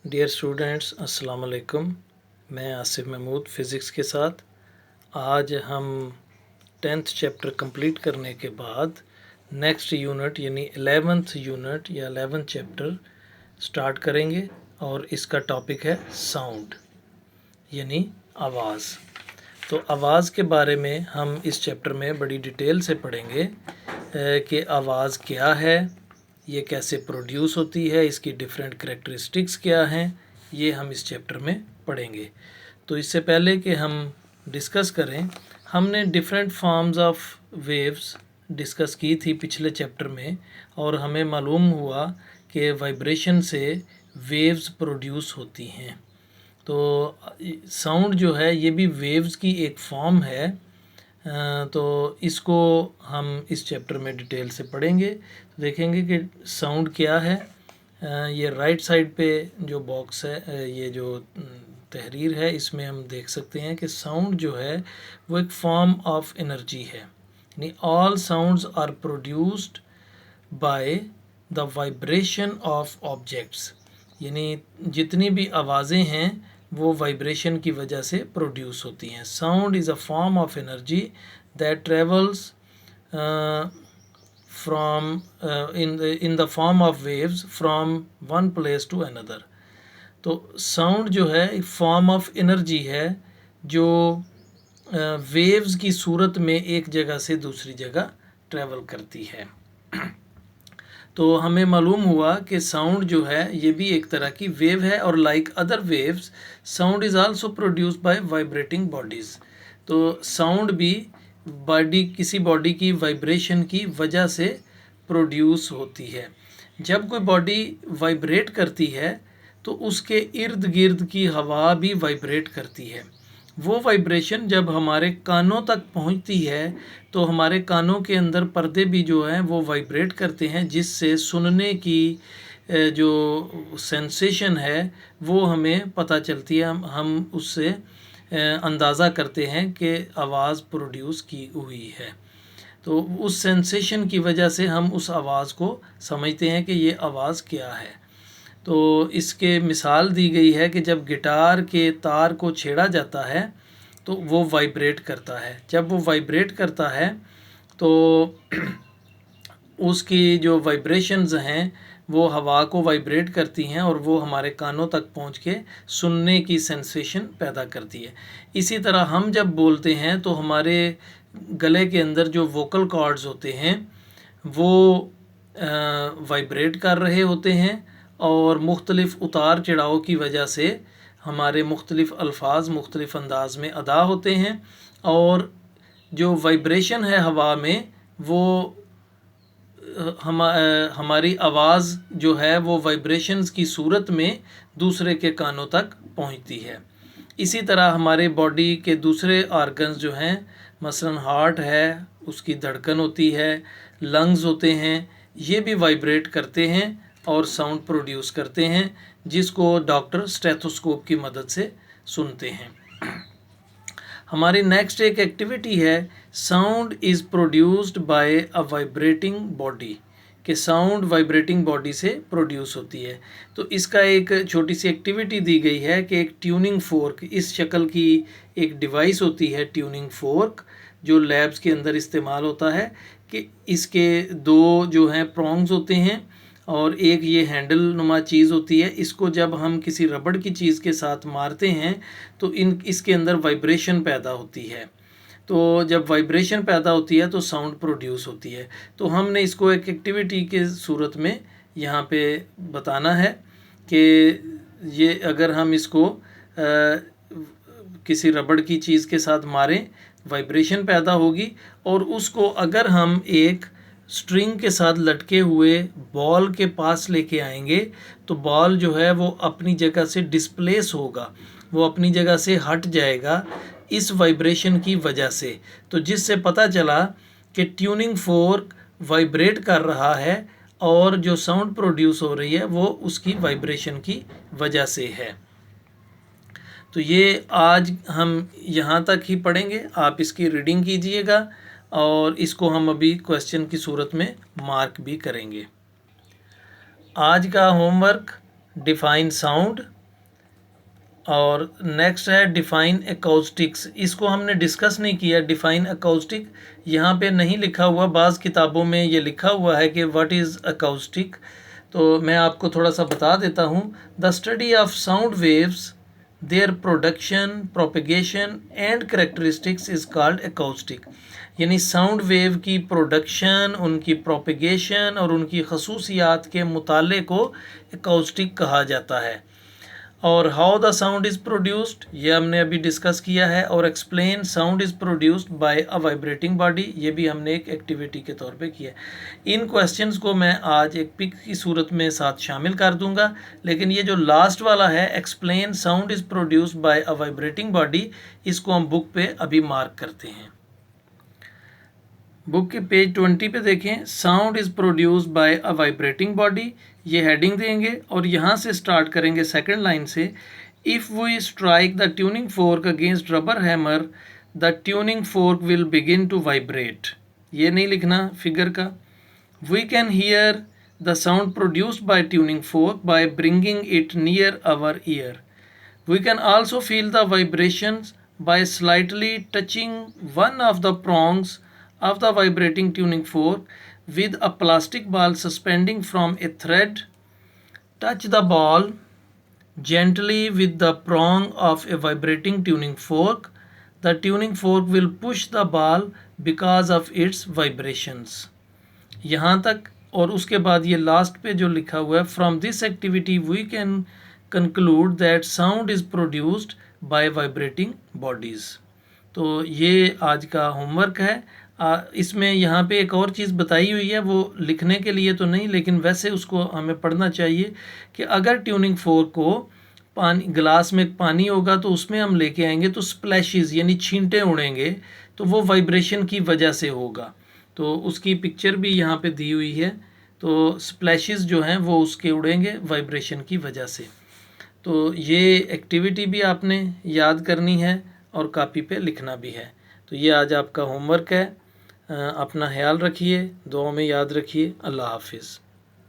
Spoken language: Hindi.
डियर स्टूडेंट्स, अस्सलाम वालेकुम। मैं आसिफ महमूद फ़िज़िक्स के साथ। आज हम 10th चैप्टर कंप्लीट करने के बाद नेक्स्ट यूनिट यानी 11th यूनिट या 11th चैप्टर स्टार्ट करेंगे और इसका टॉपिक है साउंड यानी आवाज़। तो आवाज़ के बारे में हम इस चैप्टर में बड़ी डिटेल से पढ़ेंगे कि आवाज़ क्या है, ये कैसे प्रोड्यूस होती है, इसकी डिफरेंट करैक्टरिस्टिक्स क्या हैं, ये हम इस चैप्टर में पढ़ेंगे। तो इससे पहले कि हम डिस्कस करें, हमने different forms of waves discuss की थी पिछले चैप्टर में और हमें मालूम हुआ कि वाइब्रेशन से वेव्स प्रोड्यूस होती हैं। तो साउंड जो है ये भी वेव्स की एक फॉर्म है। तो इसको हम इस चैप्टर में डिटेल से पढ़ेंगे। तो देखेंगे कि साउंड क्या है। ये राइट साइड पे जो बॉक्स है, ये जो तहरीर है, इसमें हम देख सकते हैं कि साउंड जो है वो एक फॉर्म ऑफ एनर्जी है। यानी all sounds are produced by the vibration of objects, यानी जितनी भी आवाज़ें हैं वो वाइब्रेशन की वजह से प्रोड्यूस होती हैं। Sound is a form of energy that travels from in the form of waves from one place to another. तो साउंड जो है एक फॉर्म ऑफ एनर्जी है जो वेव्स की सूरत में एक जगह से दूसरी जगह ट्रैवल करती है। तो हमें मालूम हुआ कि साउंड जो है ये भी एक तरह की वेव है और like other waves sound is also produced by vibrating bodies. तो साउंड भी किसी बॉडी की वाइब्रेशन की वजह से प्रोड्यूस होती है। जब कोई बॉडी वाइब्रेट करती है तो उसके इर्द गिर्द की हवा भी वाइब्रेट करती है। वो वाइब्रेशन जब हमारे कानों तक पहुंचती है तो हमारे कानों के अंदर पर्दे भी जो हैं वो वाइब्रेट करते हैं, जिससे सुनने की जो सेंसेशन है वो हमें पता चलती है। हम उससे अंदाज़ा करते हैं कि आवाज़ प्रोड्यूस की हुई है। तो उस सेंसेशन की वजह से हम उस आवाज़ को समझते हैं कि ये आवाज़ क्या है। तो इसके मिसाल दी गई है कि जब गिटार के तार को छेड़ा जाता है तो वो वाइब्रेट करता है। जब वो वाइब्रेट करता है तो उसकी जो वाइब्रेशंस हैं वो हवा को वाइब्रेट करती हैं और वो हमारे कानों तक पहुंच के सुनने की सेंसेशन पैदा करती है। इसी तरह हम जब बोलते हैं तो हमारे गले के अंदर जो वोकल कॉर्ड्स होते हैं वो वाइब्रेट कर रहे होते हैं और मुख्तलिफ़ उतार चढ़ाव की वजह से हमारे मुख्तलिफ़ अल्फाज मुख्तलिफ़ अंदाज में अदा होते हैं और जो वाइब्रेशन है हवा में वो हमारी आवाज़ जो है वो वाइब्रेशंस की सूरत में दूसरे के कानों तक पहुंचती है। इसी तरह हमारे बॉडी के दूसरे ऑर्गन्स जो हैं, मसलन हार्ट है, उसकी धड़कन होती है, लंग्स होते हैं, ये भी वाइब्रेट करते हैं और साउंड प्रोड्यूस करते हैं, जिसको डॉक्टर स्टेथोस्कोप की मदद से सुनते हैं। हमारी नेक्स्ट एक एक्टिविटी है sound is produced by a vibrating body, कि साउंड वाइब्रेटिंग बॉडी से प्रोड्यूस होती है। तो इसका एक छोटी सी एक्टिविटी दी गई है कि एक ट्यूनिंग फोर्क, इस शक्ल की एक डिवाइस होती है ट्यूनिंग फोर्क, जो लैब्स के अंदर इस्तेमाल होता है, कि इसके दो जो हैं प्रोंग्स होते हैं और एक ये हैंडल नुमा चीज़ होती है। इसको जब हम किसी रबड़ की चीज़ के साथ मारते हैं तो इसके अंदर वाइब्रेशन पैदा होती है। तो जब वाइब्रेशन पैदा होती है तो साउंड प्रोड्यूस होती है। तो हमने इसको एक एक्टिविटी के सूरत में यहाँ पे बताना है कि ये अगर हम इसको किसी रबड़ की चीज़ के साथ मारें वाइब्रेशन पैदा होगी, और उसको अगर हम एक स्ट्रिंग के साथ लटके हुए बॉल के पास लेके आएंगे तो बॉल जो है वो अपनी जगह से डिस्प्लेस होगा, वो अपनी जगह से हट जाएगा इस वाइब्रेशन की वजह से। तो जिससे पता चला कि ट्यूनिंग फोर्क वाइब्रेट कर रहा है और जो साउंड प्रोड्यूस हो रही है वो उसकी वाइब्रेशन की वजह से है। तो ये आज हम यहाँ तक ही पढ़ेंगे। आप इसकी रीडिंग कीजिएगा और इसको हम अभी क्वेश्चन की सूरत में मार्क भी करेंगे। आज का होमवर्क डिफाइन साउंड, और नेक्स्ट है डिफाइन एकॉस्टिक्स। इसको हमने डिस्कस नहीं किया। डिफाइन एकॉस्टिक यहाँ पे नहीं लिखा हुआ, बाज़ किताबों में ये लिखा हुआ है कि व्हाट इज़ एकॉस्टिक। तो मैं आपको थोड़ा सा बता देता हूँ। The study of sound waves, their production, propagation and characteristics is called acoustic. यानी साउंड वेव की प्रोडक्शन, उनकी प्रोपेगेशन और उनकी खसूसियात के मुताले को एकॉस्टिक कहा जाता है। और how the sound is produced, ये हमने अभी डिस्कस किया है। और explain sound is produced by a vibrating body, ये भी हमने एक एक्टिविटी के तौर पे किया है। इन क्वेश्चंस को मैं आज एक पिक की सूरत में साथ शामिल कर दूंगा, लेकिन ये जो लास्ट वाला है, explain sound is produced by a vibrating body, इसको हम बुक पे अभी मार्क करते हैं। बुक के पेज 20 पे देखें, sound is produced by a vibrating body, ये हेडिंग देंगे और यहाँ से स्टार्ट करेंगे सेकंड लाइन से। If we strike the tuning fork against rubber hammer, the tuning fork will begin to vibrate. ये नहीं लिखना फिगर का। We can hear the sound produced by tuning fork by bringing it near our ear. We can also feel the vibrations by slightly touching one of the prongs of the vibrating tuning fork with a plastic ball suspending from a thread. Touch the ball gently with the prong of a vibrating tuning fork. The tuning fork will push the ball because of its vibrations. यहाँ तक। और उसके बाद ये लास्ट पे जो लिखा हुआ है, from this activity we can conclude that sound is produced by vibrating bodies. तो ये आज का होमवर्क है। इसमें यहाँ पे एक और चीज़ बताई हुई है, वो लिखने के लिए तो नहीं, लेकिन वैसे उसको हमें पढ़ना चाहिए कि अगर ट्यूनिंग फोर्क को पानी, गिलास में पानी होगा तो उसमें हम लेके आएंगे तो स्प्लैशेस यानी छींटे उड़ेंगे, तो वो वाइब्रेशन की वजह से होगा। तो उसकी पिक्चर भी यहाँ पे दी हुई है। तो स्प्लैशेस जो हैं वो उसके उड़ेंगे वाइब्रेशन की वजह से। तो ये एक्टिविटी भी आपने याद करनी है और कॉपी पे लिखना भी है। तो ये आज आपका होमवर्क है। अपना ख्याल रखिए, दुआ में याद रखिए। अल्लाह हाफिज़।